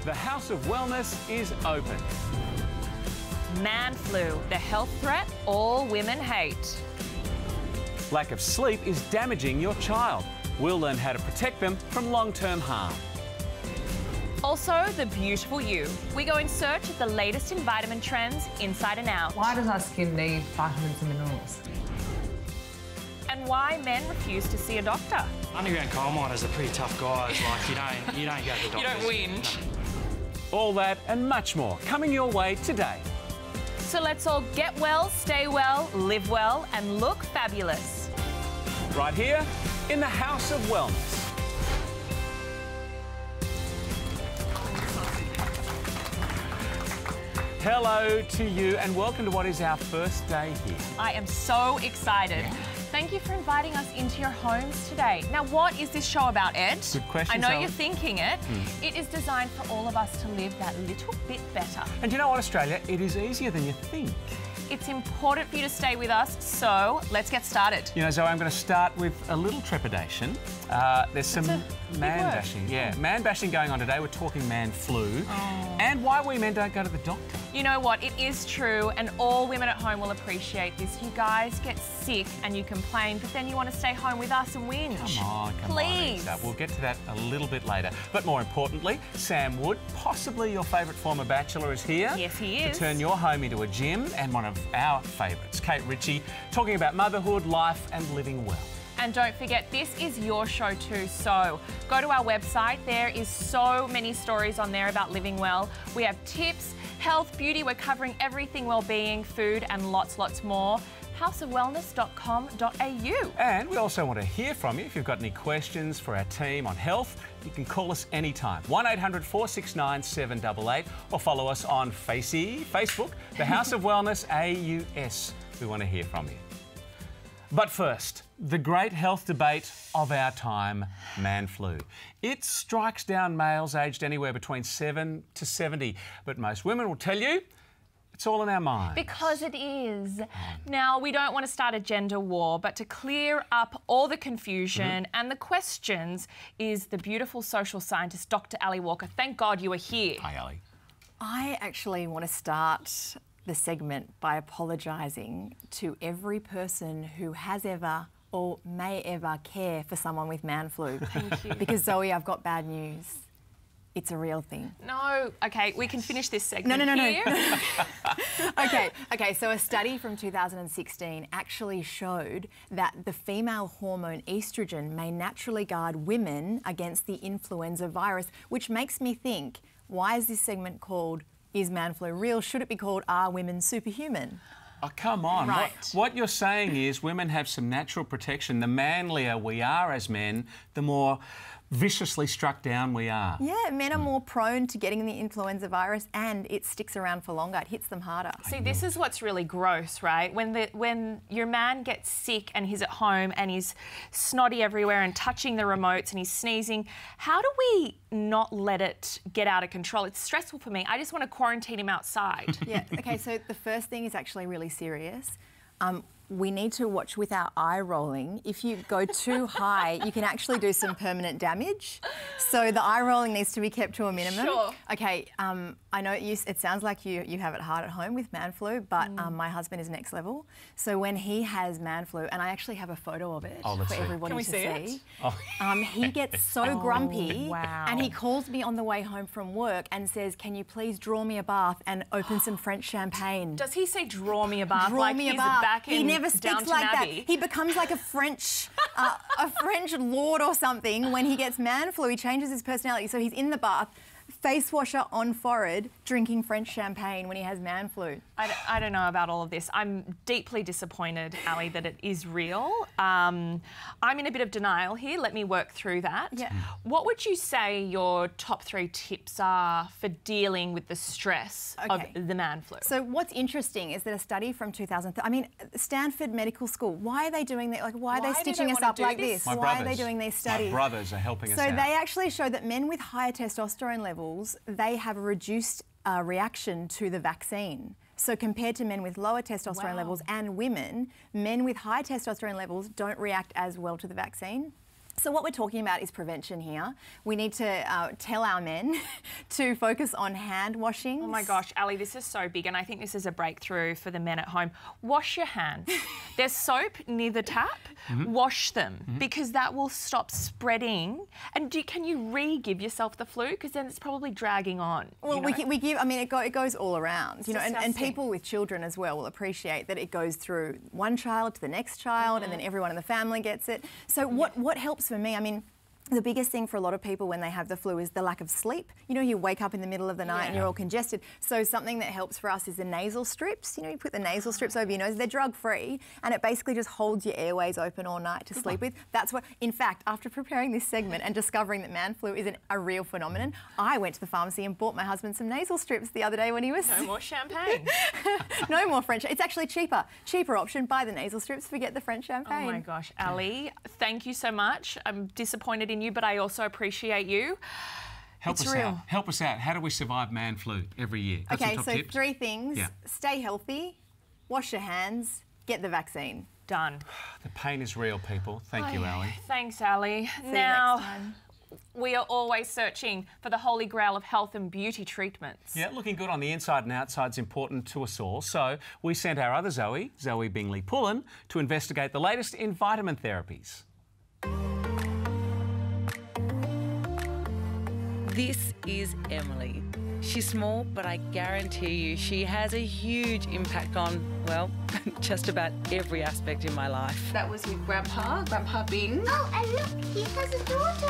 The House of Wellness is open. Man flu, the health threat all women hate. Lack of sleep is damaging your child. We'll learn how to protect them from long-term harm. Also, the beautiful you. We go in search of the latest in vitamin trends inside and out. Why does our skin need vitamins and minerals? And why men refuse to see a doctor. Underground coal miners are pretty tough guys. Like, you don't go to the doctors. You don't win. All that and much more coming your way today. So let's all get well, stay well, live well, and look fabulous. Right here in the House of Wellness. Hello to you and welcome to what is our first day here. I am so excited. Thank you for inviting us into your homes today. Now, what is this show about, Ed? Good question, I know Sally. you're thinking it. It is designed for all of us to live that little bit better. And you know what, Australia? It is easier than you think. It's important for you to stay with us, so let's get started. You know, Zoe, I'm going to start with a little trepidation. There's some man-bashing. Yeah, man-bashing going on today. We're talking man flu and why we men don't go to the doctor. You know what? It is true, and all women at home will appreciate this. You guys get sick and you complain, but then you want to stay home with us and whinge. Come on, please. We'll get to that a little bit later. But more importantly, Sam Wood, possibly your favourite former bachelor, is here. Yes, he is. To turn your home into a gym, and one of our favourites, Kate Ritchie, talking about motherhood, life and living well. And don't forget, this is your show too, so go to our website. There is so many stories on there about living well. We have tips, health, beauty. We're covering everything well-being, food and lots more. houseofwellness.com.au. And we also want to hear from you. If you've got any questions for our team on health, you can call us anytime. 1800 469 788 or follow us on Facebook, the House of Wellness AUS. We want to hear from you. But first, the great health debate of our time, man flu. It strikes down males aged anywhere between 7 to 70, but most women will tell you it's all in our minds. Because it is. Now, we don't want to start a gender war, but to clear up all the confusion and the questions is the beautiful social scientist, Dr. Ali Walker. Thank God you are here. Hi, Ali. I actually want to start the segment by apologising to every person who has ever or may ever care for someone with man flu. Thank you. Because, Zoe, I've got bad news. It's a real thing. No. OK, we can finish this segment. No. here. Okay, so a study from 2016 actually showed that the female hormone estrogen may naturally guard women against the influenza virus, which makes me think, why is this segment called Is Man Flu Real? Should it be called Are Women Superhuman? Oh, come on. Right. What you're saying is women have some natural protection. The manlier we are as men, the more viciously struck down we are. Yeah, men are more prone to getting the influenza virus and it sticks around for longer. It hits them harder. See, this is what's really gross, right? When your man gets sick and he's at home and he's snotty everywhere and touching the remotes and he's sneezing, how do we not let it get out of control? It's stressful for me. I just want to quarantine him outside. Yeah, okay, so the first thing is actually really serious. We need to watch with our eye rolling. If you go too high, you can actually do some permanent damage. So the eye rolling needs to be kept to a minimum. Sure. Okay, I know it sounds like you have it hard at home with man flu, but my husband is next level. So when he has man flu, and I actually have a photo of it for everybody Can we to see see. it? He gets so grumpy wow. and he calls me on the way home from work and says, can you please draw me a bath and open some French champagne? Does he say draw me a bath? Draw like me a he's bath. back in He never speaks Downton like Abbey? that. He becomes like a French lord or something. When he gets man flu, he changes his personality. So he's in the bath, face washer on forehead, drinking French champagne when he has man flu. I don't know about all of this. I'm deeply disappointed, Ali, that it is real. I'm in a bit of denial here. Let me work through that. Yeah. What would you say your top 3 tips are for dealing with the stress of the man flu? So what's interesting is that a study from 2003, I mean, Stanford Medical School, why are they doing that? Like, why are they stitching us up like this? Why are they doing these studies? My brothers are helping us out. So they actually show that men with higher testosterone levels, they have a reduced reaction to the vaccine. So compared to men with lower testosterone levels and women, men with high testosterone levels don't react as well to the vaccine. So what we're talking about is prevention here. We need to tell our men to focus on hand washing. Oh my gosh, Ali, this is so big, and I think this is a breakthrough for the men at home. Wash your hands. There's soap near the tap. Wash them because that will stop spreading. And can you re-give yourself the flu? Because then it's probably dragging on. Well, you know? we give. I mean, it goes all around. It's you know, and disgusting. people with children as well will appreciate that it goes through one child to the next child, and then everyone in the family gets it. So what helps for me? I mean, the biggest thing for a lot of people when they have the flu is the lack of sleep. You know, you wake up in the middle of the night and you're all congested. So something that helps for us is the nasal strips. You know, you put the nasal strips over your nose. They're drug-free, and it basically just holds your airways open all night to sleep with. That's what, in fact, after preparing this segment and discovering that man flu isn't a real phenomenon, I went to the pharmacy and bought my husband some nasal strips the other day when he was... No more champagne. No more French. It's actually cheaper. Cheaper option. Buy the nasal strips, forget the French champagne. Oh my gosh, Ali, thank you so much. I'm disappointed in you, but I also appreciate you. Help us out. Help us out. How do we survive man flu every year? Got some Okay, top so tips? 3 things. Stay healthy, wash your hands, get the vaccine. Done. The pain is real, people. Thank you, Ali. Thanks, Ali. See you Now, next time. we are always searching for the holy grail of health and beauty treatments. Yeah, looking good on the inside and outside is important to us all. So we sent our other Zoe Bingley-Pullin, to investigate the latest in vitamin therapies. This is Emily. She's small, but I guarantee you she has a huge impact on, well, just about every aspect in my life. That was with Grandpa Bing. Oh, and look, he has a daughter.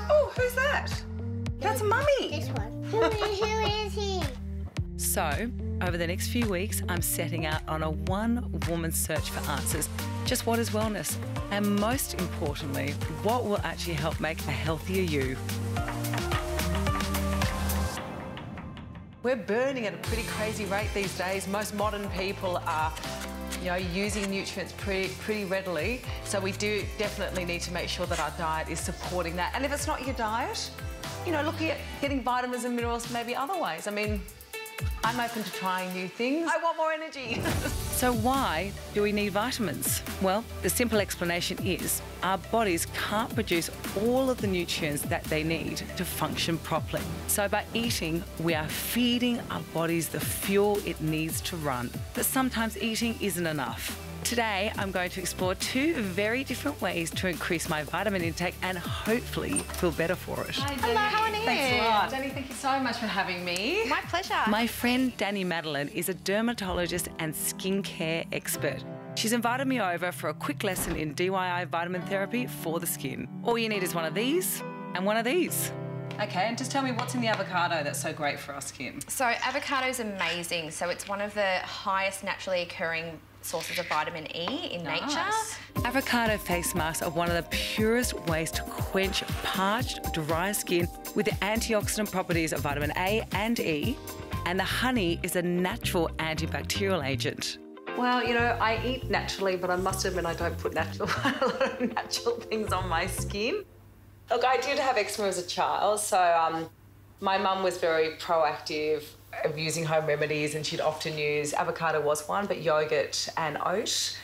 Oh, who's that? That's Mummy. This one. Who is he? So, over the next few weeks, I'm setting out on a one-woman search for answers. Just what is wellness? And most importantly, what will actually help make a healthier you? We're burning at a pretty crazy rate these days. Most modern people are, you know, using nutrients pretty readily. So we do definitely need to make sure that our diet is supporting that. And if it's not your diet, you know, looking at getting vitamins and minerals maybe other ways. I mean, I'm open to trying new things. I want more energy. So why do we need vitamins? Well, the simple explanation is our bodies can't produce all of the nutrients that they need to function properly. So by eating, we are feeding our bodies the fuel it needs to run. But sometimes eating isn't enough. Today, I'm going to explore 2 very different ways to increase my vitamin intake and hopefully feel better for it. Hi, Hello, how are you? Thanks a lot. Danny, thank you so much for having me. My pleasure. My friend Danny Madeline is a dermatologist and skincare expert. She's invited me over for a quick lesson in DIY vitamin therapy for the skin. All you need is one of these and one of these. Okay, and just tell me what's in the avocado that's so great for our skin. So avocado is amazing. So it's one of the highest naturally occurring sources of vitamin E in nature. Avocado face masks are one of the purest ways to quench parched, dry skin with the antioxidant properties of vitamin A and E, and the honey is a natural antibacterial agent. Well, you know, I eat naturally, but I must admit I don't put a lot of natural things on my skin. Look, I did have eczema as a child, so my mum was very proactive of using home remedies, and she'd often use, avocado was one, but yogurt and oat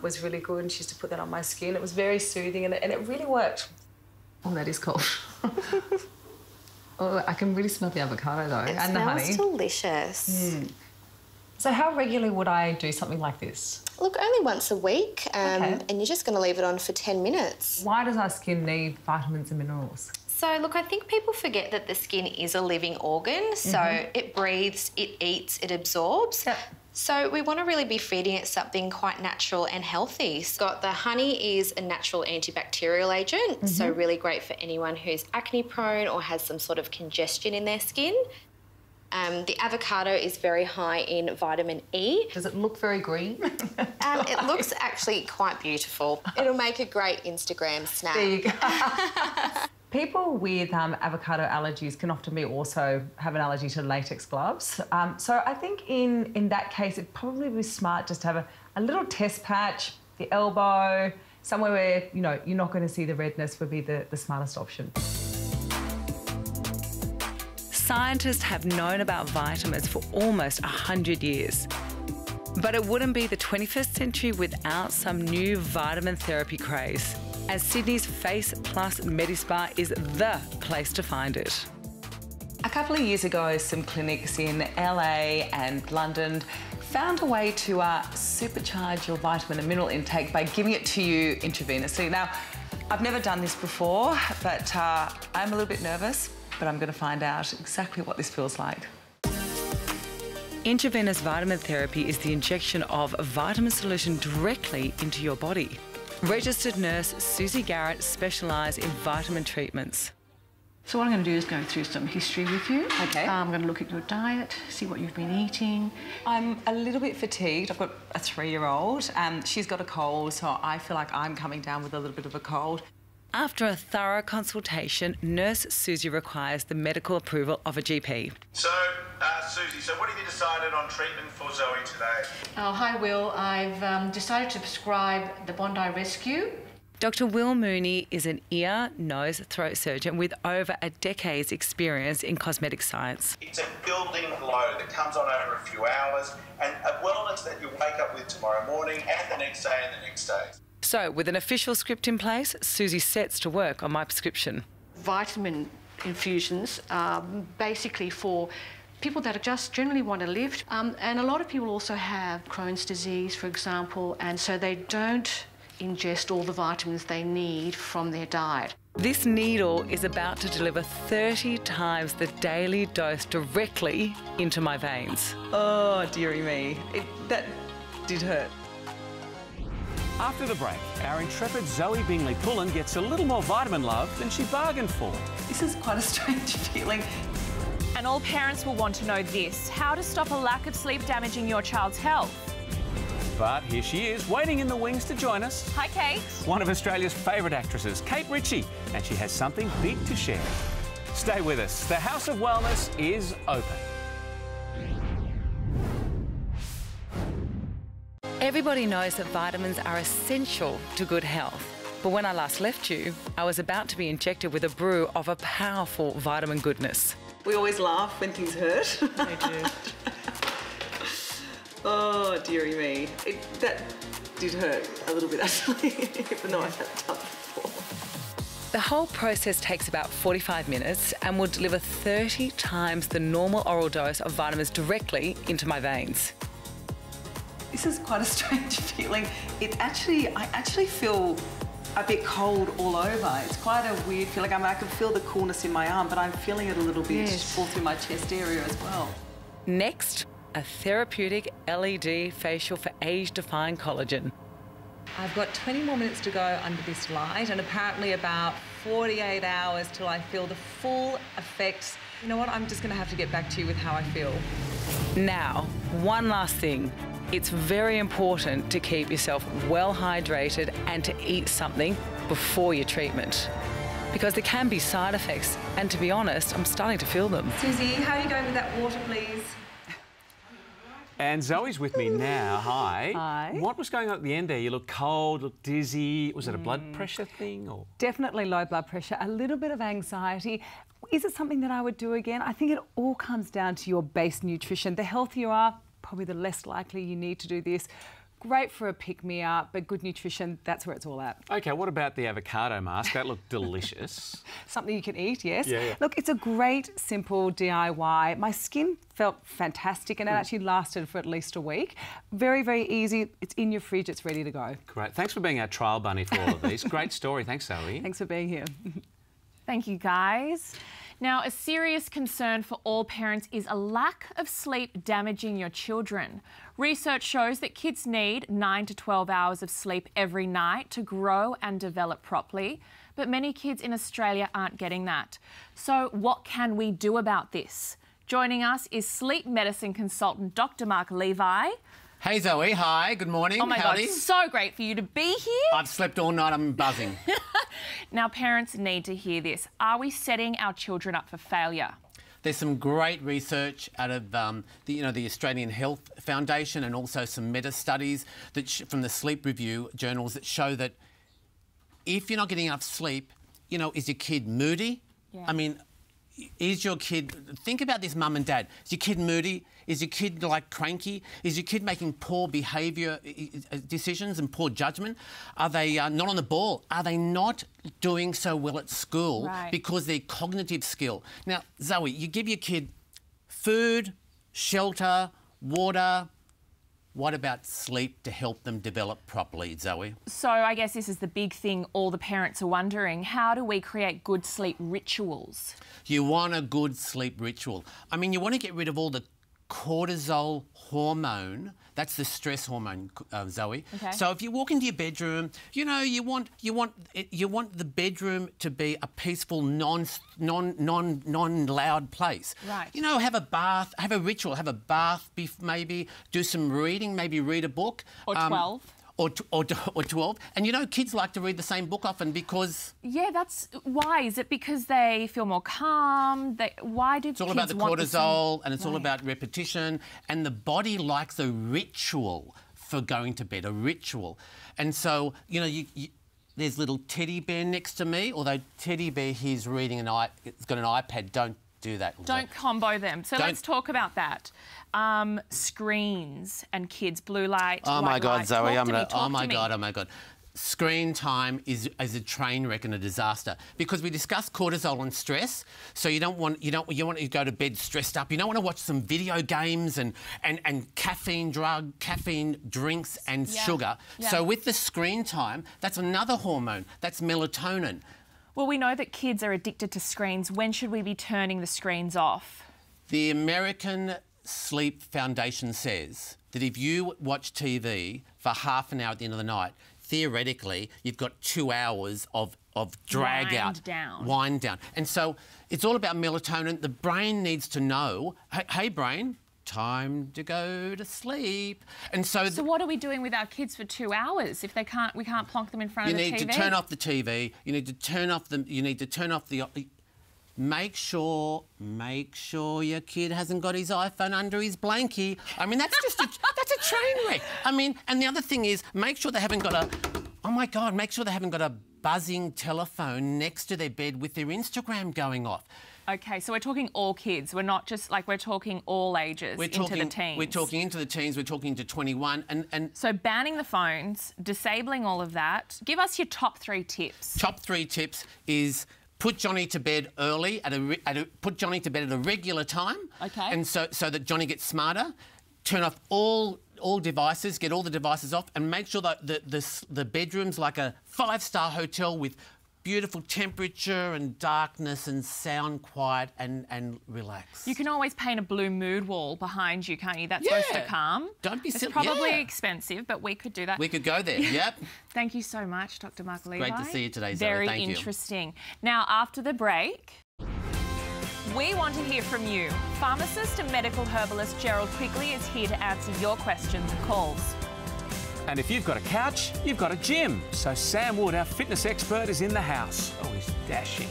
was really good, and she used to put that on my skin. It was very soothing, and it really worked. Oh, that is cold. Oh, I can really smell the avocado though, and the honey. It smells delicious. So how regularly would I do something like this? Look, only once a week, and you're just going to leave it on for 10 minutes. Why does our skin need vitamins and minerals? So, look, I think people forget that the skin is a living organ. So it breathes, it eats, it absorbs. Yep. So we want to really be feeding it something quite natural and healthy. It's got the honey is a natural antibacterial agent, so really great for anyone who's acne prone or has some sort of congestion in their skin. The avocado is very high in vitamin E. Does it look very green? It looks actually quite beautiful. It'll make a great Instagram snap. There you go. People with avocado allergies can often also have an allergy to latex gloves. So I think in that case, it'd probably be smart just to have a little test patch, the elbow, somewhere where, you know, you're not going to see the redness would be the smartest option. Scientists have known about vitamins for almost 100 years. But it wouldn't be the 21st century without some new vitamin therapy craze. and Sydney's Face Plus Medispa is the place to find it. A couple of years ago, some clinics in LA and London found a way to supercharge your vitamin and mineral intake by giving it to you intravenously. Now, I've never done this before, but I'm a little bit nervous, but I'm going to find out exactly what this feels like. Intravenous vitamin therapy is the injection of a vitamin solution directly into your body. Registered nurse Susie Garrett specialises in vitamin treatments. So what I'm going to do is go through some history with you. Okay. I'm going to look at your diet, see what you've been eating. I'm a little bit fatigued. I've got a 3-year-old. She's got a cold, so I feel like I'm coming down with a little bit of a cold. After a thorough consultation, Nurse Susie requires the medical approval of a GP. So, Susie, so what have you decided on treatment for Zoe today? Oh, hi, Will. I've decided to prescribe the Bondi Rescue. Dr Will Mooney is an ear, nose, throat surgeon with over a decade's experience in cosmetic science. It's a building glow that comes on over a few hours and a wellness that you wake up with tomorrow morning and the next day and the next day. So, with an official script in place, Susie sets to work on my prescription. Vitamin infusions are basically for people that just generally want to live. And a lot of people also have Crohn's disease, for example, and so they don't ingest all the vitamins they need from their diet. This needle is about to deliver 30 times the daily dose directly into my veins. Oh, dearie me. That did hurt. After the break, our intrepid Zoe Bingley-Pullin gets a little more vitamin love than she bargained for. This is quite a strange feeling. And all parents will want to know this: how to stop a lack of sleep damaging your child's health. But here she is, waiting in the wings to join us. Hi, Kate. One of Australia's favourite actresses, Kate Ritchie, and she has something big to share. Stay with us. The House of Wellness is open. Everybody knows that vitamins are essential to good health. But when I last left you, I was about to be injected with a brew of a powerful vitamin goodness. We always laugh when things hurt. They do. Oh, dearie me. That did hurt a little bit, actually, even though I've had it done before. The whole process takes about 45 minutes and will deliver 30 times the normal oral dose of vitamins directly into my veins. This is quite a strange feeling. I actually feel a bit cold all over. It's quite a weird feeling. I mean, I can feel the coolness in my arm, but I'm feeling it a little bit all through my chest area as well. Next, a therapeutic LED facial for age-defying collagen. I've got 20 more minutes to go under this light and apparently about 48 hours till I feel the full effects. You know what? I'm just going to have to get back to you with how I feel. Now, one last thing. It's very important to keep yourself well hydrated and to eat something before your treatment, because there can be side effects, and to be honest, I'm starting to feel them. Susie, how are you going with that water, please? And Zoe's with me now. Hi. Hi. What was going on at the end there? You look cold, look dizzy. Was it a blood pressure thing? Or? Definitely low blood pressure, a little bit of anxiety. Is it something that I would do again? I think it all comes down to your base nutrition. The healthier you are, probably the less likely you need to do this. Great for a pick-me-up, but good nutrition, that's where it's all at. OK, what about the avocado mask? That looked delicious. Something you can eat, yes. Yeah. Look, it's a great, simple DIY. My skin felt fantastic and it actually lasted for at least a week. Very, very easy. It's in your fridge, it's ready to go. Great. Thanks for being our trial bunny for all of these. Great story. Thanks, Zoe. Thanks for being here. Thank you, guys. Now, a serious concern for all parents is a lack of sleep damaging your children. Research shows that kids need 9 to 12 hours of sleep every night to grow and develop properly, but many kids in Australia aren't getting that. So what can we do about this? Joining us is sleep medicine consultant Dr. Mark Levi. Hey Zoe, hi, good morning. Oh my Howdy. God, so great for you to be here. I've slept all night, I'm buzzing. Now, parents need to hear this. Are we setting our children up for failure? There's some great research out of the Australian Health Foundation and also some meta-studies that from the Sleep Review journals that show that if you're not getting enough sleep, is your kid moody? Yeah. I mean, is your kid... Think about this, mum and dad. Is your kid moody? Is your kid, like, cranky? Is your kid making poor behaviour decisions and poor judgment? Are they not on the ball? Are they not doing so well at school because their cognitive skill? Now, Zoe, you give your kid food, shelter, water... What about sleep to help them develop properly, Zoe? So I guess this is the big thing all the parents are wondering. How do we create good sleep rituals? You want a good sleep ritual. I mean, you want to get rid of all the cortisol hormone. That's the stress hormone, Zoe. Okay. So if you walk into your bedroom, you know, you want the bedroom to be a peaceful, non-loud place. Right. You know, have a bath, have a ritual, have a bath, maybe do some reading, maybe read a book. Or 12. Or 12. And, you know, kids like to read the same book often because... Yeah, that's... Why? Is it because they feel more calm? Why do It's all kids about the want cortisol and it's all about repetition, and the body likes a ritual for going to bed, a ritual. And so, you know, there's little teddy bear next to me, although teddy bear, he's reading it's got an iPad. Don't do that. Don't combo them. So let's talk about that. Screens and kids, blue light. Oh my God, Zoe! Oh my God! Screen time is a train wreck and a disaster because we discussed cortisol and stress. So you want to go to bed stressed up. You don't want to watch some video games and caffeine drinks and sugar. Yeah. So with the screen time, that's another hormone. That's melatonin. Well, we know that kids are addicted to screens. When should we be turning the screens off? The American Sleep Foundation says that if you watch TV for half an hour at the end of the night, theoretically, you've got 2 hours of drag out. Wind down. And so it's all about melatonin. The brain needs to know, hey brain, time to go to sleep. And so what are we doing with our kids for 2 hours if we can't plonk them in front of the TV? You need to turn off the TV. You need to turn off the Make sure your kid hasn't got his iPhone under his blankie. I mean, that's a train wreck. I mean, and the other thing is, make sure they haven't got a buzzing telephone next to their bed with their Instagram going off. Okay, so we're talking all kids. We're not just we're talking all ages into the teens. We're talking into the teens. We're talking to 21 and so banning the phones, disabling all of that. Give us your top 3 tips. Top 3 tips is put Johnny to bed early put Johnny to bed at a regular time. Okay. And so that Johnny gets smarter. Turn off all devices, get all the devices off, and make sure that the bedroom's like a 5-star hotel with beautiful temperature and darkness and sound quiet and relax. You can always paint a blue mood wall behind you, can't you? That's supposed to calm. Don't be silly. It's probably expensive, but we could do that. We could go there, yep. Thank you so much, Dr. Mark Levi. Great to see you today, Zoe. Very Thank you. interesting. Now, after the break, we want to hear from you. Pharmacist and medical herbalist Gerald Quigley is here to answer your questions and calls. And if you've got a couch, you've got a gym. So Sam Wood, our fitness expert, is in the house. Oh, he's dashing.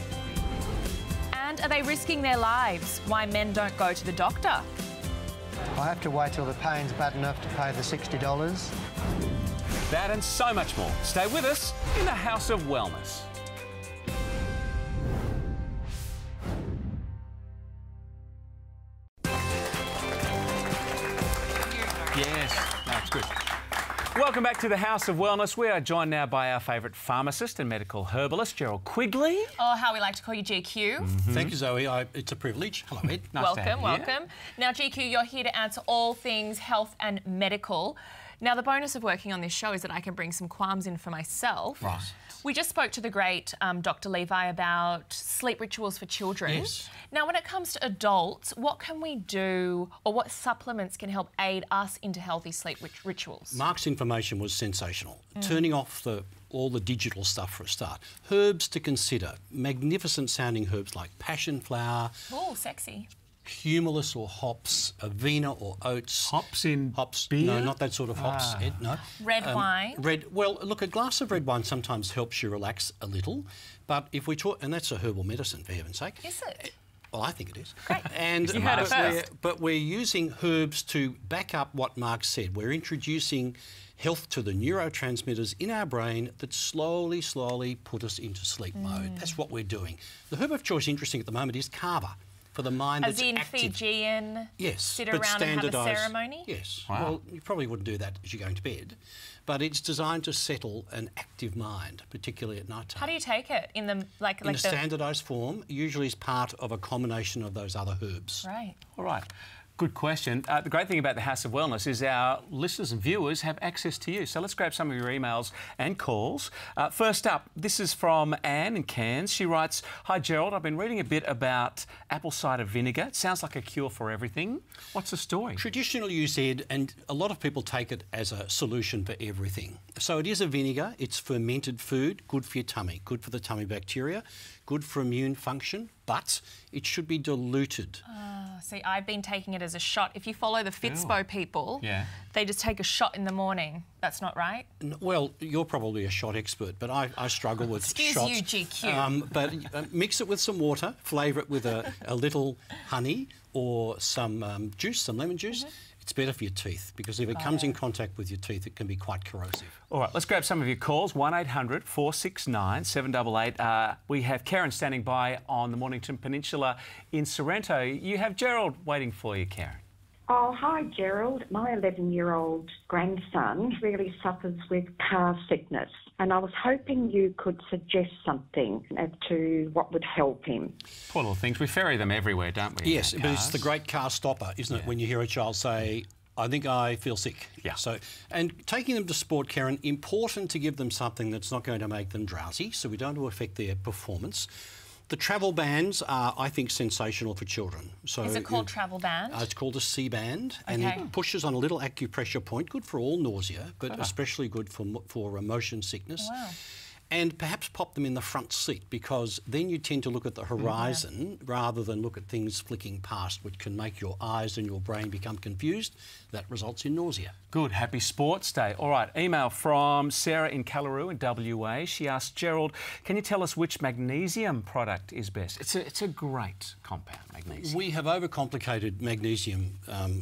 And are they risking their lives? Why men don't go to the doctor? I have to wait till the pain's bad enough to pay the $60. That and so much more. Stay with us in the House of Wellness. Yes, that's good. Welcome back to the House of Wellness. We are joined now by our favourite pharmacist and medical herbalist, Gerald Quigley. Oh, how we like to call you GQ. Thank you, Zoe. It's a privilege. Hello, Ed. Welcome. Now, GQ, you're here to answer all things health and medical. Now, the bonus of working on this show is that I can bring some qualms in for myself. Right. We just spoke to the great Dr. Levi about sleep rituals for children. Yes. Now, when it comes to adults, what can we do or what supplements can help aid us into healthy sleep rituals? Mark's information was sensational. Turning off all the digital stuff for a start. Herbs to consider. Magnificent sounding herbs like passion flower. Oh, sexy. Humulus or hops, avena or oats. Hops in beer? No, not that sort of hops, Ed, no. Red wine? Well, look, a glass of red wine sometimes helps you relax a little, but if we talk, and that's a herbal medicine, for heaven's sake. Is it? Well, I think it is. Great. And You heard it first. but we're using herbs to back up what Mark said. We're introducing health to the neurotransmitters in our brain that slowly, slowly put us into sleep mode. That's what we're doing. The herb of choice, interesting at the moment, is kava. For the mind As that's in active. Fijian, Yes, sit but around and have a standardised. ceremony? Yes. Wow. Well, you probably wouldn't do that as you're going to bed, but it's designed to settle an active mind, particularly at night time. How do you take it? In the like In a standardised form, usually as part of a combination of those other herbs. Right. All right. Good question. The great thing about the House of Wellness is our listeners and viewers have access to you. So let's grab some of your emails and calls. First up, this is from Anne in Cairns. She writes, "Hi Gerald, I've been reading a bit about apple cider vinegar. It sounds like a cure for everything. What's the story?" Traditional use, Ed, and a lot of people take it as a solution for everything. So it is a vinegar. It's fermented food, good for your tummy, good for the tummy bacteria, good for immune function, but it should be diluted. See, I've been taking it as a shot. If you follow the Fitspo people, they just take a shot in the morning. That's not right? Well, you're probably a shot expert, but I struggle with Excuse shots. you, GQ. But mix it with some water, flavour it with a little honey or some juice, some lemon juice. It's better for your teeth because if it comes in contact with your teeth, it can be quite corrosive. All right, let's grab some of your calls. 1800 469 788. We have Karen standing by on the Mornington Peninsula in Sorrento. You have Gerald waiting for you, Karen. Oh, hi, Gerald. My 11-year-old grandson really suffers with car sickness, and I was hoping you could suggest something as to what would help him. Poor little things. We ferry them everywhere, don't we? Yes, but it's the great car stopper, isn't it, when you hear a child say, I think I feel sick. Yeah. So, and taking them to sport, Karen, important to give them something that's not going to make them drowsy, so we don't want to affect their performance. The travel bands are, I think, sensational for children. So is it called travel band? It's called a C-band, and it pushes on a little acupressure point, good for all nausea, but especially good for motion sickness. Wow. And perhaps pop them in the front seat because then you tend to look at the horizon rather than look at things flicking past, which can make your eyes and your brain become confused. That results in nausea. Good. Happy Sports Day. All right, email from Sarah in Callaroo in WA. She asked, Gerald, can you tell us which magnesium product is best? It's a great compound, magnesium. We have overcomplicated magnesium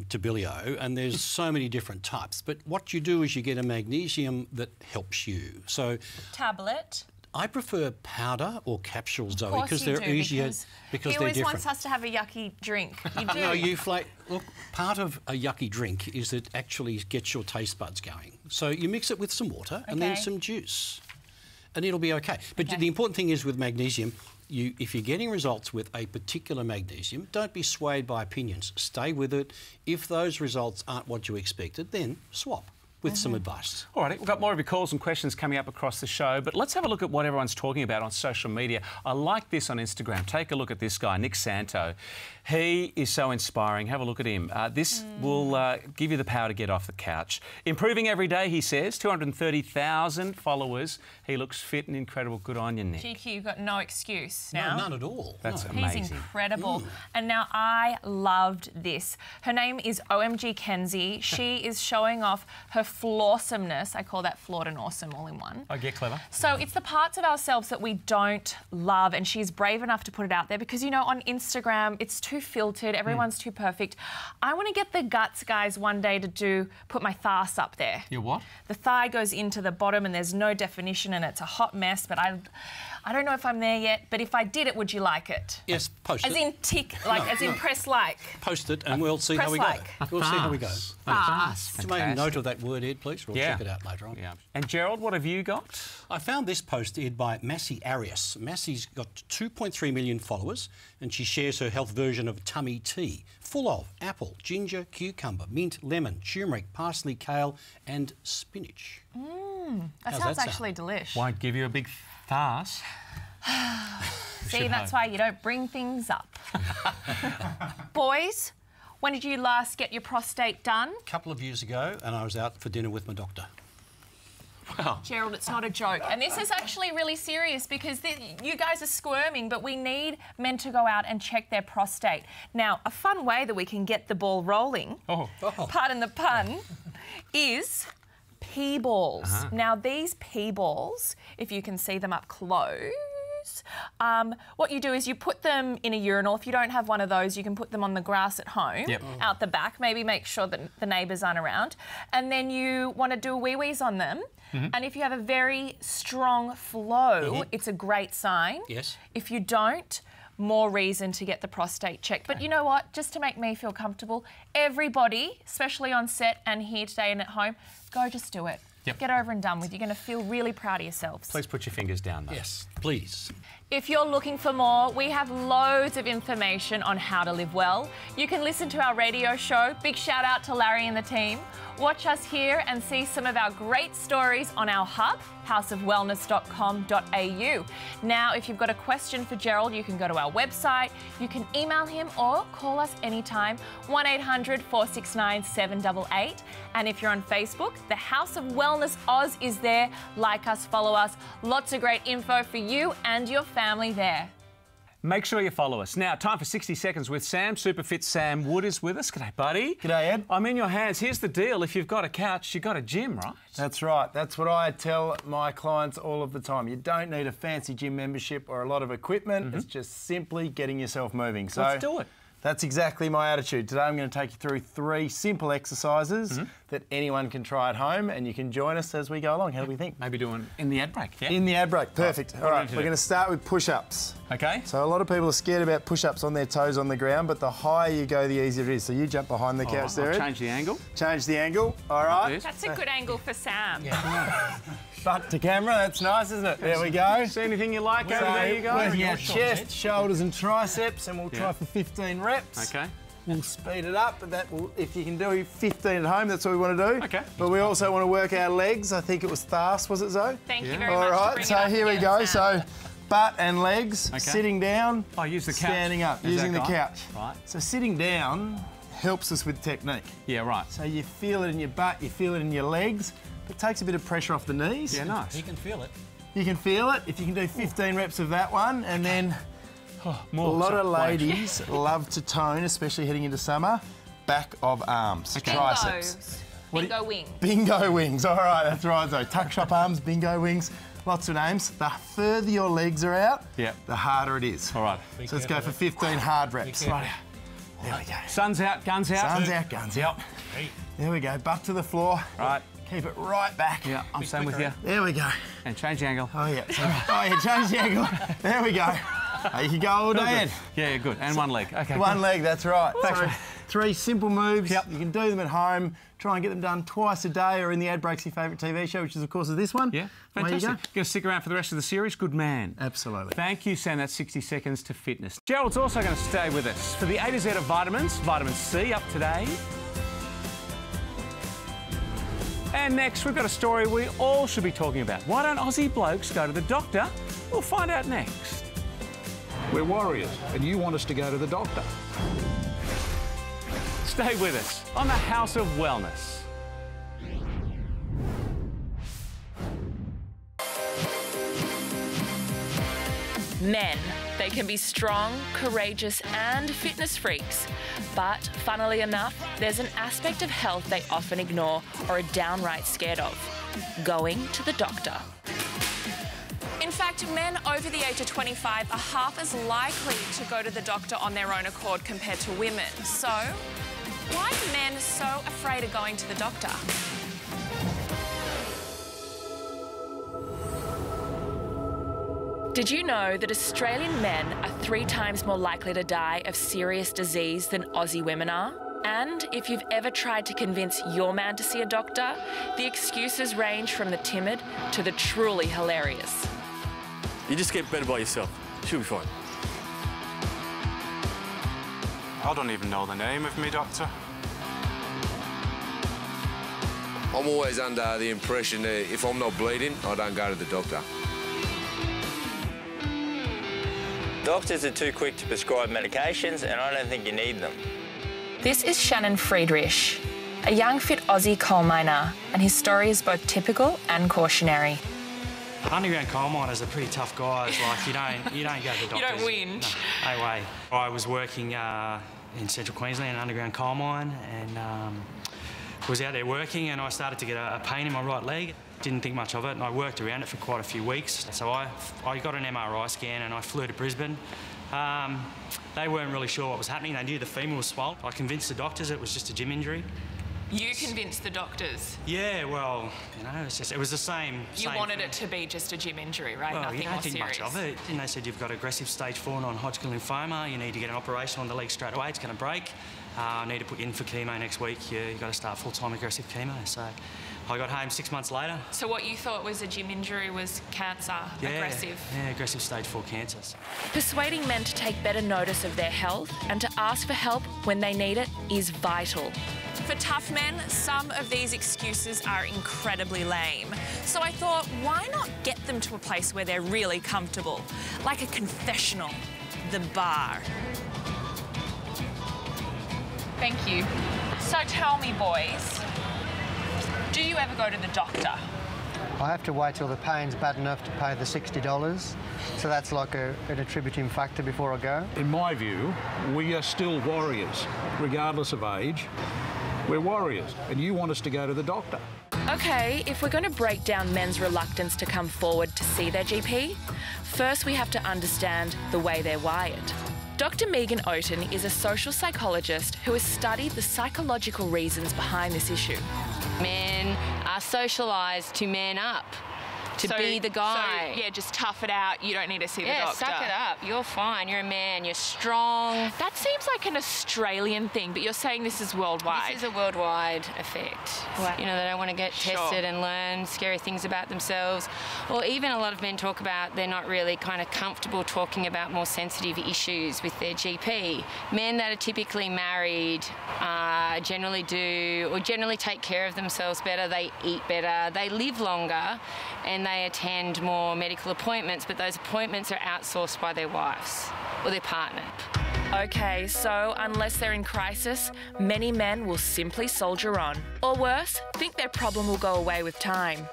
to bilio, and there's so many different types. But what you do is you get a magnesium that helps you. So tablet. I prefer powder or capsules, Of Zoe, course because you they're do, easier because he they're always different. wants us to have a yucky drink. You do. No, you flake. Look, part of a yucky drink is that it actually gets your taste buds going. So you mix it with some water and then some juice, and it'll be okay. But the important thing is with magnesium, if you're getting results with a particular magnesium, don't be swayed by opinions. Stay with it. If those results aren't what you expected, then swap with some advice. All right, we've got more of your calls and questions coming up across the show, but let's have a look at what everyone's talking about on social media. I like this on Instagram. Take a look at this guy, Nick Santo. He is so inspiring. Have a look at him. This will give you the power to get off the couch. Improving every day, he says. 230,000 followers. He looks fit and incredible. Good on you, Nick. GQ, you've got no excuse now. No, none at all. That's amazing. He's incredible. And now I loved this. Her name is OMG Kenzie. She is showing off her flawsomeness. I call that flawed and awesome all in one. I get clever. So it's the parts of ourselves that we don't love, and she's brave enough to put it out there because, you know, on Instagram, it's too filtered. Everyone's too perfect. I want to get the guts, guys, one day to put my thighs up there. Your what? The thigh goes into the bottom and there's no definition and it's a hot mess, but I don't know if I'm there yet, but if I did it, would you like it? Yes, post it. As in tick, like, as in press like. Post it and we'll see how we go. We'll see how we go. Fast. Make a note of that word, Ed, please. We'll check it out later on. Yeah. And Gerald, what have you got? I found this post, Ed, by Massey Arias. Massey's got 2.3 million followers and she shares her health version of tummy tea, full of apple, ginger, cucumber, mint, lemon, turmeric, parsley, kale and spinach. That sounds actually delish. Won't give you a big farce. See, that's why you don't bring things up. Boys, when did you last get your prostate done? A couple of years ago, and I was out for dinner with my doctor. Wow. Gerald, it's not a joke. And this is actually really serious because you guys are squirming, but we need men to go out and check their prostate. Now, a fun way that we can get the ball rolling, pardon the pun, is pee balls. Now, these pee balls, if you can see them up close, goats. What you do is you put them in a urinal. If you don't have one of those, you can put them on the grass at home, out the back. Maybe make sure that the neighbours aren't around. And then you want to do wee-wees on them. And if you have a very strong flow, it's a great sign. Yes. If you don't, more reason to get the prostate checked. But you know what? Just to make me feel comfortable, everybody, especially on set and here today and at home, go just do it. Get over and done with. You're going to feel really proud of yourselves. Please put your fingers down, though. Yes, please. If you're looking for more, we have loads of information on how to live well. You can listen to our radio show. Big shout out to Larry and the team. Watch us here and see some of our great stories on our hub, houseofwellness.com.au. Now, if you've got a question for Gerald, you can go to our website, you can email him or call us anytime, 1800 469 788. And if you're on Facebook, the House of Wellness Oz is there. Like us, follow us. Lots of great info for you and your family there. Make sure you follow us. Now, time for 60 Seconds with Sam. Superfit Sam Wood is with us. G'day, buddy. G'day, Ed. I'm in your hands. Here's the deal. If you've got a couch, you've got a gym, right? That's right. That's what I tell my clients all of the time. You don't need a fancy gym membership or a lot of equipment. It's just simply getting yourself moving. So let's do it. That's exactly my attitude. Today I'm going to take you through 3 simple exercises that anyone can try at home, and you can join us as we go along. How do we think? Maybe doing in the ad break, yeah? In the ad break, perfect. All right, we're going to start with push-ups. Okay. So a lot of people are scared about push-ups on their toes on the ground, but the higher you go, the easier it is. So you jump behind the couch there, Ed. Change the angle. Change the angle, all right. That's a good angle for Sam. Butt to camera, that's nice, isn't it? There we go. See anything you like over there, you go? Working our chest, shoulders and triceps, and we'll try for 15 reps. Okay. We'll speed it up, but that will, if you can do 15 at home, that's what we want to do. Okay. But we also want to work our legs. I think it was Thas, was it, Zoe? Thank you very All much. right, so here we go. So butt and legs, sitting down, use the couch. Standing up, using the couch. Right. So sitting down helps us with technique. Yeah, right. So you feel it in your butt, you feel it in your legs. It takes a bit of pressure off the knees. Yeah, nice. You can feel it. You can feel it. If you can do 15 reps of that one, and then a lot of ladies love to tone, especially heading into summer, back of arms, triceps. Bingo wings. Bingo wings, all right, that's right. So tuck shop arms, bingo wings, lots of names. The further your legs are out, the harder it is. All right. So let's go for 15 hard reps. Right. There we go. Sun's out, guns out. Sun's out, guns out. There we go, butt to the floor. Right. Keep it right back. Yeah, I'm staying with you. There we go. And change the angle. Oh, yeah. Change the angle. There we go. You can go all day, Ed. Yeah, good. And one leg. Okay. One leg, that's right. So 3 simple moves. You can do them at home. Try and get them done twice a day, or in the ad breaks, your favourite TV show, which is, of course, this one. Yeah, fantastic. You're going to stick around for the rest of the series. Good man. Absolutely. Thank you, Sam. That's 60 Seconds to Fitness. Gerald's also going to stay with us for the A to Z of vitamins. Vitamin C up today. And next, we've got a story we all should be talking about. Why don't Aussie blokes go to the doctor? We'll find out next. We're warriors, and you want us to go to the doctor. Stay with us on the House of Wellness. Men. They can be strong, courageous and fitness freaks. But funnily enough, there's an aspect of health they often ignore or are downright scared of: going to the doctor. In fact, men over the age of 25 are half as likely to go to the doctor on their own accord compared to women. So, why are men so afraid of going to the doctor? Did you know that Australian men are 3 times more likely to die of serious disease than Aussie women are? And if you've ever tried to convince your man to see a doctor, the excuses range from the timid to the truly hilarious. You just get better by yourself. She'll be fine. I don't even know the name of me doctor. I'm always under the impression that if I'm not bleeding, I don't go to the doctor. Doctors are too quick to prescribe medications, and I don't think you need them. This is Shannon Friedrich, a young fit Aussie coal miner, and his story is both typical and cautionary. Underground coal miners are pretty tough guys. Like you don't go to the doctors. You don't whinge. No way. I was working in Central Queensland, an underground coal mine, and was out there working, and I started to get a pain in my right leg. didn't think much of it, and I worked around it for quite a few weeks. So I got an MRI scan and I flew to Brisbane. They weren't really sure what was happening. They knew the femur was swollen. I convinced the doctors it was just a gym injury. You convinced the doctors? Yeah, well, you know, it was the same. You wanted it to be just a gym injury, right? Well, Nothing you don't more think serious. much of it. And they said you've got aggressive stage 4 non-Hodgkin lymphoma. You need to get an operation on the leg straight away. It's going to break. I need to put you in for chemo next week. You've got to start full-time aggressive chemo. So I got home 6 months later. So what you thought was a gym injury was cancer, aggressive? Yeah, aggressive stage 4 cancers. Persuading men to take better notice of their health and to ask for help when they need it is vital. For tough men, some of these excuses are incredibly lame. So I thought, why not get them to a place where they're really comfortable? Like a confessional, the bar. Thank you. So tell me, boys, do you ever go to the doctor? I have to wait till the pain's bad enough to pay the $60. So that's like an attributing factor before I go. In my view, we are still warriors, regardless of age. We're warriors, and you want us to go to the doctor. OK, if we're going to break down men's reluctance to come forward to see their GP, first we have to understand the way they're wired. Dr. Megan Oaten is a social psychologist who has studied the psychological reasons behind this issue. Men are socialised to man up, to be the guy. So, yeah, just tough it out. You don't need to see the doctor. Yeah, suck it up. You're fine. You're a man. You're strong. That seems like an Australian thing, but you're saying this is worldwide. This is a worldwide effect. Wow. You know, they don't want to get tested and learn scary things about themselves. Or even a lot of men talk about they're not really kind of comfortable talking about more sensitive issues with their GP. Men that are typically married generally take care of themselves better. They eat better. They live longer, and they attend more medical appointments, but those appointments are outsourced by their wives or their partner. OK, so unless they're in crisis, many men will simply soldier on. Or worse, think their problem will go away with time.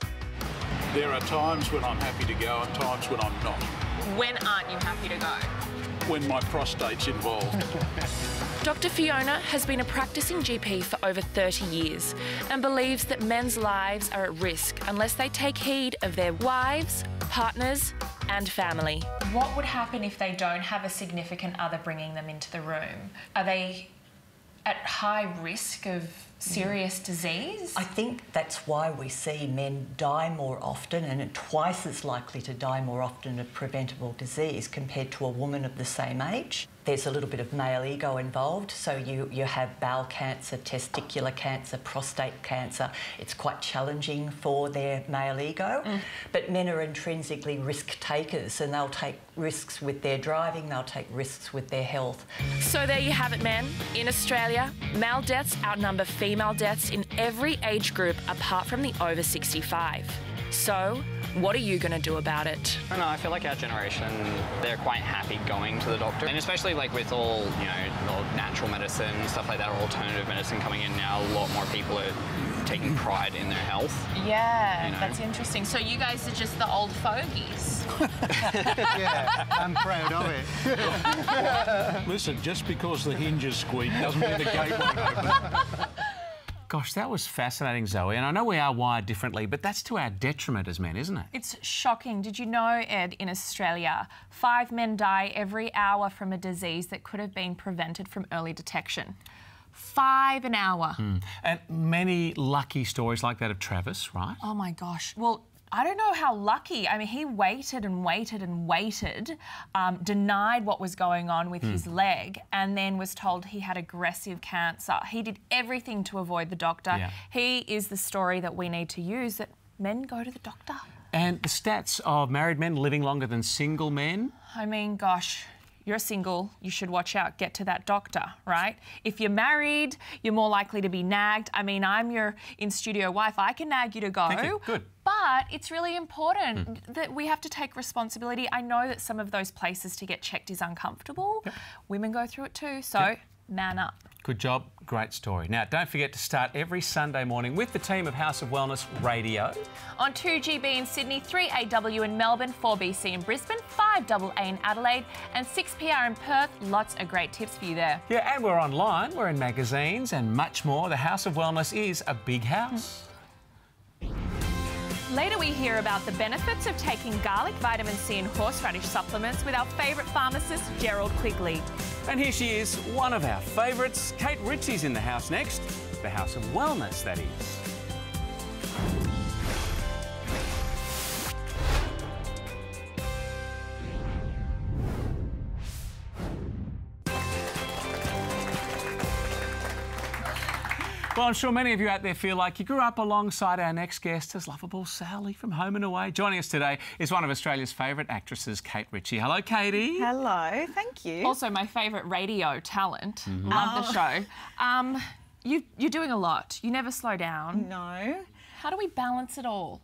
There are times when I'm happy to go and times when I'm not. When aren't you happy to go? When my prostate's involved. Dr. Fiona has been a practicing GP for over 30 years and believes that men's lives are at risk unless they take heed of their wives, partners and family. What would happen if they don't have a significant other bringing them into the room? Are they at high risk of serious disease? I think that's why we see men die more often and are twice as likely to die more often of preventable disease compared to a woman of the same age. There's a little bit of male ego involved, so you have bowel cancer, testicular cancer, prostate cancer. It's quite challenging for their male ego. But men are intrinsically risk takers, and they'll take risks with their driving, they'll take risks with their health. So there you have it, men. In Australia, male deaths outnumber female deaths in every age group apart from the over 65. So, what are you going to do about it? I don't know, I feel like our generation, they're quite happy going to the doctor. And especially like with all, you know, all natural medicine, stuff like that, or alternative medicine coming in now, a lot more people are taking pride in their health. Yeah, you know? That's interesting. So you guys are just the old fogies. Yeah, I'm proud of it. Listen, just because the hinges squeak doesn't mean the gate won't open. Gosh, that was fascinating, Zoe. And I know we are wired differently, but that's to our detriment as men, isn't it? It's shocking. Did you know, Ed, in Australia, 5 men die every hour from a disease that could have been prevented from early detection? 5 an hour. And many lucky stories like that of Travis, right? Oh, my gosh. Well, I don't know how lucky. I mean, he waited and waited and waited, denied what was going on with his leg, and then was told he had aggressive cancer. He did everything to avoid the doctor. Yeah. He is the story that we need to use, that men go to the doctor. And the stats of married men living longer than single men? I mean, gosh, you're single, you should watch out, get to that doctor, right? If you're married, you're more likely to be nagged. I mean, I'm your in-studio wife. I can nag you to go. Thank you. Good. But it's really important that we have to take responsibility. I know that some of those places to get checked is uncomfortable. Yep. Women go through it too, so man up. Good job, great story. Now, don't forget to start every Sunday morning with the team of House of Wellness Radio. On 2GB in Sydney, 3AW in Melbourne, 4BC in Brisbane, 5AA in Adelaide and 6PR in Perth. Lots of great tips for you there. Yeah, and we're online, we're in magazines and much more. The House of Wellness is a big house. Later we hear about the benefits of taking garlic, vitamin C and horseradish supplements with our favourite pharmacist, Gerald Quigley. And here she is, one of our favourites. Kate Ritchie's in the house next. The House of Wellness, that is. Well, I'm sure many of you out there feel like you grew up alongside our next guest as lovable Sally from Home and Away. Joining us today is one of Australia's favourite actresses, Kate Ritchie. Hello, Katie. Hello, thank you. Also my favourite radio talent. Love the show. You're doing a lot. You never slow down. No. How do we balance it all?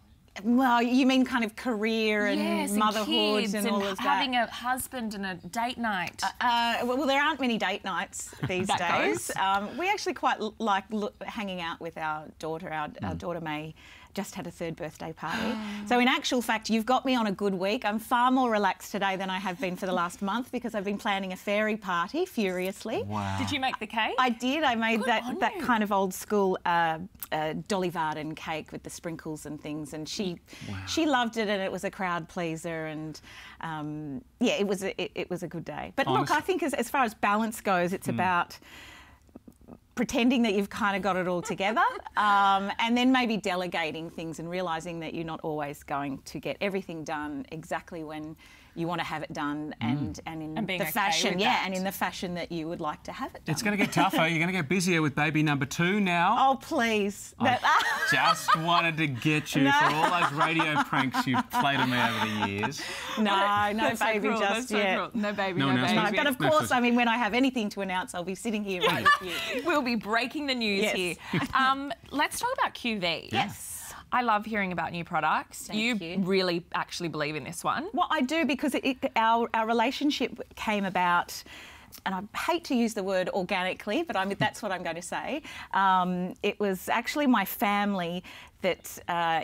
Well, you mean kind of career and motherhood and all of that? Having a husband and a date night. Well, there aren't many date nights these days. We actually quite like hanging out with our daughter. Our daughter May just had a 3rd birthday party. So in actual fact, you've got me on a good week. I'm far more relaxed today than I have been for the last month because I've been planning a fairy party furiously. Wow. Did you make the cake? I did. I made that kind of old school Dolly Varden cake with the sprinkles and things, and she loved it, and it was a crowd pleaser, and yeah, it was a good day. But look, I think as far as balance goes, it's about pretending that you've kind of got it all together, and then maybe delegating things and realising that you're not always going to get everything done exactly when you want to have it done and in the fashion, and in the fashion that you would like to have it done. It's going to get tougher. You're going to get busier with baby number 2 now. Oh, please. I just wanted to get you for all those radio pranks you've played on me over the years. No baby just yet. So no baby, no baby. No, but of course, I mean, when I have anything to announce, I'll be sitting here right with you. We'll be breaking the news here. Let's talk about QV. Yes. I love hearing about new products. Thank you. Really actually believe in this one. Well, I do, because our relationship came about, and I hate to use the word organically, but that's what I'm going to say. It was actually my family that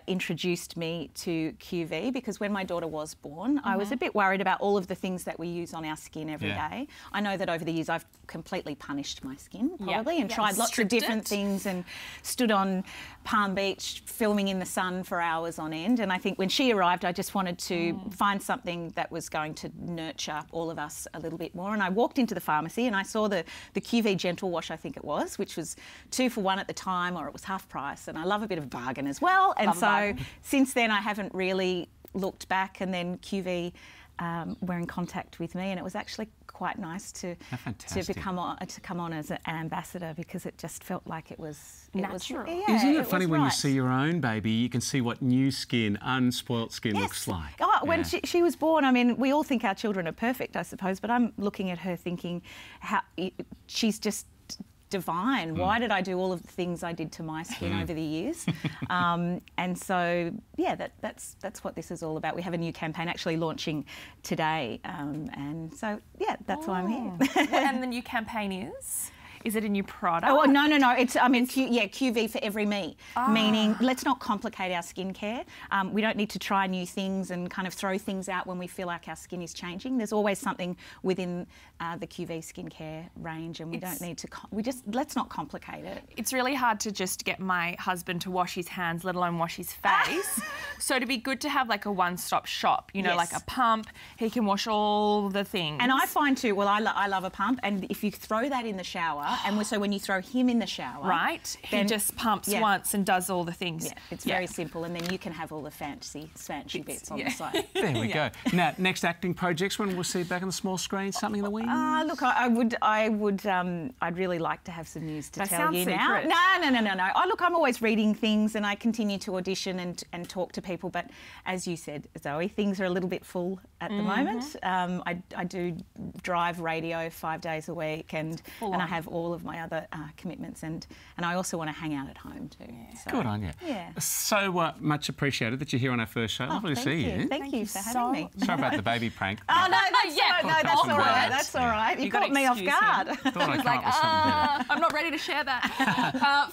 introduced me to QV, because when my daughter was born, I was a bit worried about all of the things that we use on our skin every day. I know that over the years I've completely punished my skin, probably, and tried lots of different things, and stood on Palm Beach filming in the sun for hours on end. And I think when she arrived, I just wanted to find something that was going to nurture all of us a little bit more. And I walked into the pharmacy and I saw the QV Gentle Wash, I think it was, which was 2 for 1 at the time, or it was half price. And I love a bit of bargain as well. And so since then I haven't really looked back, and then QV were in contact with me, and it was actually quite nice to come on as an ambassador, because it just felt like it was natural. Isn't it funny when you see your own baby, you can see what new skin, unspoilt skin looks like? Oh, when she was born, I mean, we all think our children are perfect, I suppose, but I'm looking at her thinking, she's just divine. Why did I do all of the things I did to my skin over the years? And so, yeah, that's what this is all about. We have a new campaign actually launching today, and so, yeah, that's why I'm here. And the new campaign is? Is it a new product? Oh, no. It's, QV for every me, meaning let's not complicate our skincare. We don't need to try new things and kind of throw things out when we feel like our skin is changing. There's always something within the QV skincare range, and we don't need to, let's not complicate it. It's really hard to just get my husband to wash his hands, let alone wash his face. So it'd be good to have like a one-stop shop, you know, like a pump. He can wash all the things. And I find too, well, I love a pump, and if you throw that in the shower, and so when you throw him in the shower, he just pumps once and does all the things. Yeah, it's very simple, and then you can have all the fancy bits on the side. There we go. Now, next acting projects, when we'll see it back on the small screen, something in the wings? Look, I'd really like to have some news to tell you now. No. Look, I'm always reading things, and I continue to audition and talk to people, but as you said, Zoe, things are a little bit full at the moment. I do drive radio 5 days a week, and I have all of my other commitments, and I also want to hang out at home too. So, good on you. Yeah. So much appreciated that you're here on our first show. Lovely to see you. Thank you for having me. Sorry about the baby prank. Oh, no, that's all right. That's all right. You caught me off guard. I was like, I'm not ready to share that.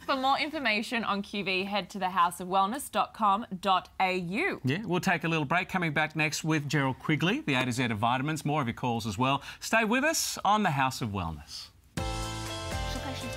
For more information on QV, head to thehouseofwellness.com.au. Yeah, we'll take a little break. Coming back next with Gerald Quigley, the A to Z of vitamins. More of your calls as well. Stay with us on the House of Wellness. She's...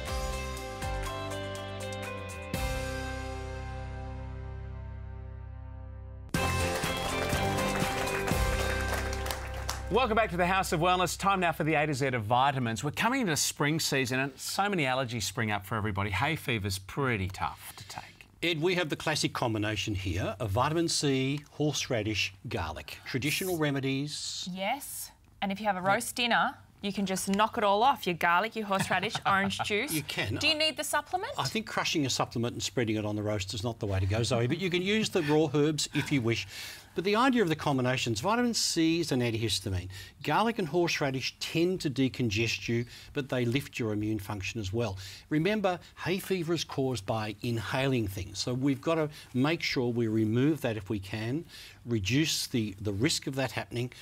Welcome back to the House of Wellness. Time now for the A to Z of vitamins. We're coming into spring season and so many allergies spring up for everybody. Hay fever's pretty tough to take. Ed, we have the classic combination here of vitamin C, horseradish, garlic. Traditional remedies. Yes, and if you have a roast dinner, you can just knock it all off. Your garlic, your horseradish, orange juice. You can. Do you need the supplement? I think crushing a supplement and spreading it on the roast is not the way to go, Zoe, but you can use the raw herbs if you wish. But the idea of the combinations, vitamin C is an antihistamine. Garlic and horseradish tend to decongest you, but they lift your immune function as well. Remember, hay fever is caused by inhaling things, so we've got to make sure we remove that if we can, reduce the risk of that happening.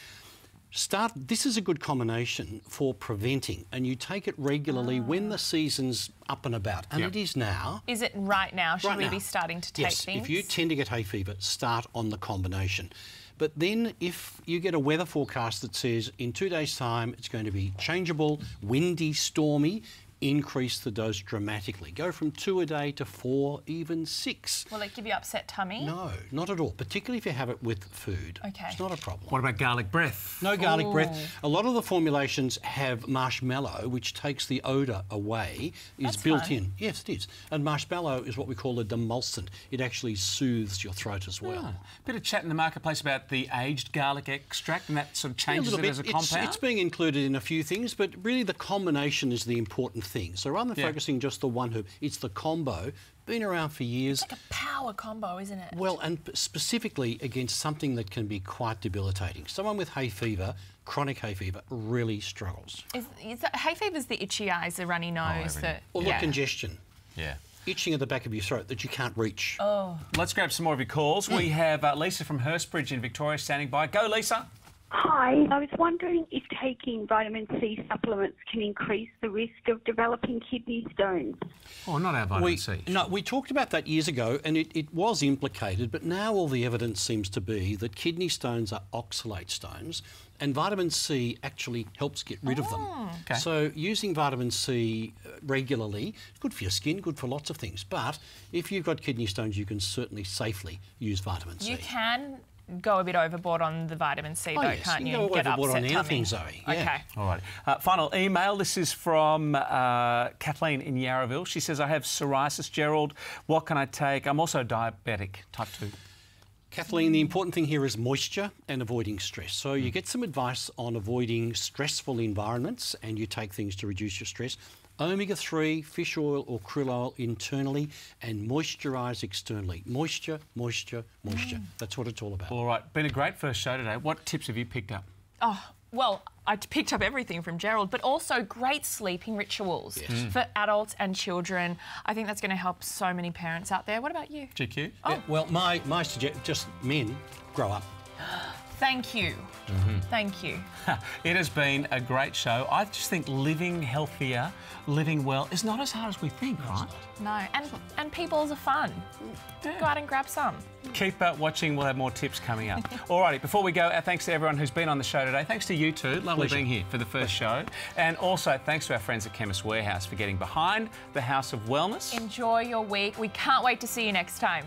This is a good combination for preventing, and you take it regularly when the season's up and about, and it is now. Is it right now? Should we be starting to take yes, things? if you tend to get hay fever, start on the combination. But then if you get a weather forecast that says in 2 days' time it's going to be changeable, windy, stormy, increase the dose dramatically. Go from 2 a day to 4, even 6. Will it give you upset tummy? No, not at all, particularly if you have it with food. Okay. It's not a problem. What about garlic breath? No garlic breath. A lot of the formulations have marshmallow, which takes the odour away, is built in. Yes, it is. And marshmallow is what we call a demulcent. It actually soothes your throat as well. Bit of chat in the marketplace about the aged garlic extract, and that sort of changes it as a compound? It's being included in a few things, but really the combination is the important thing. So rather than focusing just the one herb, it's the combo. Been around for years. It's like a power combo, isn't it? Well, and specifically against something that can be quite debilitating. Someone with hay fever, chronic hay fever, really struggles. Hay fever's the itchy eyes, the runny nose, Or the congestion. Yeah. Itching at the back of your throat that you can't reach. Oh. Let's grab some more of your calls. We have Lisa from Hurstbridge in Victoria standing by. Go, Lisa. Hi, I was wondering if taking vitamin C supplements can increase the risk of developing kidney stones. Oh, not our vitamin C. No, we talked about that years ago and it was implicated, but now all the evidence seems to be that kidney stones are oxalate stones and vitamin C actually helps get rid of them. Okay. So using vitamin C regularly, good for your skin, good for lots of things, but if you've got kidney stones, you can certainly safely use vitamin C. You can go a bit overboard on the vitamin C, though, can't you? Go overboard on anything, tummy. Zoe. Okay. All right. Final email. This is from Kathleen in Yarraville. She says, I have psoriasis, Gerald. What can I take? I'm also diabetic, type 2. Kathleen, the important thing here is moisture and avoiding stress. So you get some advice on avoiding stressful environments and you take things to reduce your stress. Omega-3, fish oil or krill oil internally and moisturise externally. Moisture, moisture, moisture. That's what it's all about. All right. Been a great first show today. What tips have you picked up? Oh, well, I picked up everything from Gerald, but also great sleeping rituals for adults and children. I think that's going to help so many parents out there. What about you? GQ? Oh. Yeah, well, my suggestion, just men, grow up. Thank you. Thank you. It has been a great show. I just think living healthier, living well is not as hard as we think, right? No, and peoples are fun. Go out and grab some. Keep watching. We'll have more tips coming up. All righty, before we go, our thanks to everyone who's been on the show today. Thanks to you two. Lovely being here for the first show. And also thanks to our friends at Chemist Warehouse for getting behind the House of Wellness. Enjoy your week. We can't wait to see you next time.